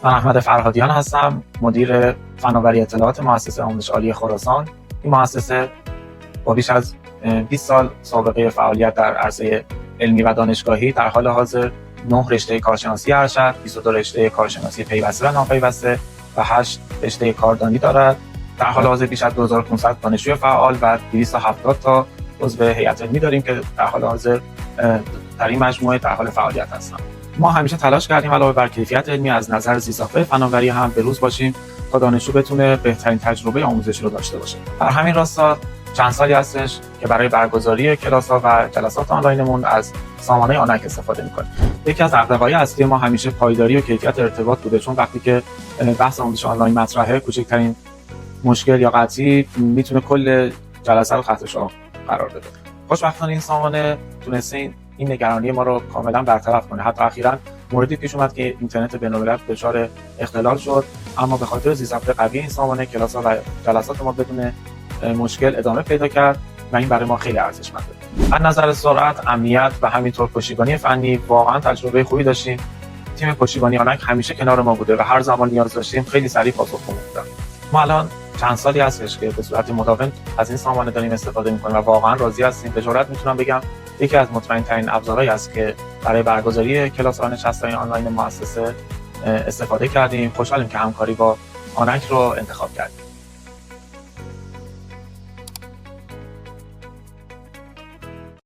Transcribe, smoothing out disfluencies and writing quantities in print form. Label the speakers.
Speaker 1: من احمد فرهادیان هستم، مدیر فناوری اطلاعات مؤسسه آموزش عالی خراسان. این مؤسسه با بیش از 20 سال سابقه فعالیت در عرصه علمی و دانشگاهی در حال حاضر 9 رشته کارشناسی ارشد، 22 رشته کارشناسی پیوسته و ناپیوسته و 8 رشته کاردانی دارد. در حال حاضر بیش از 2500 دانشجوی فعال و 270 تا عضو هیئت علمی داریم که در حال حاضر در این مجموعه در حال فعالیت هستند. ما همیشه تلاش کردیم علاوه بر کیفیت علمی از نظر زیرساخت‌های فناوری هم به روز باشیم تا دانشجو بتونه بهترین تجربه آموزشی رو داشته باشه. در همین راستا چند سالی هستش که برای برگزاری کلاس‌ها و جلسات آنلاینمون از سامانه آنک استفاده می‌کنیم. یکی از دغدغه‌های اصلی ما همیشه پایداری و کیفیت ارتباط بوده، چون وقتی که بحث آموزش آنلاین مطرحه، کوچکترین مشکل یا قطعی میتونه کل جلسه رو خط راه قرار بده. خوشبختانه این سامانه تونسته این نگرانی ما رو کاملا برطرف کنه. حتی اخیراً موردی پیش اومد که اینترنت بین‌الملل دچار اختلال شد، اما به خاطر زیرساخت قوی این سامانه کلاس‌ها و جلسات ما بدون مشکل ادامه پیدا کرد و این برای ما خیلی ارزشمنده. از نظر سرعت، امنیت و همینطور پشتیبانی فنی واقعا تجربه خوبی داشتیم. تیم پشتیبانی آنک همیشه کنار ما بوده و هر زمان نیاز داشتیم خیلی سریع پاسخگو بودن. ما الان چند سالی هستش که به صورت مداوم از این سامانه داریم استفاده می‌کنیم و واقعا راضی هستیم. به جرئت میتونم بگم یکی از مطمئن‌ترین ابزارهایی است که برای برگزاری کلاس‌ها و نشست‌های آنلاین مؤسسه استفاده کردیم. خوشحالیم که همکاری با آنک رو انتخاب کردیم.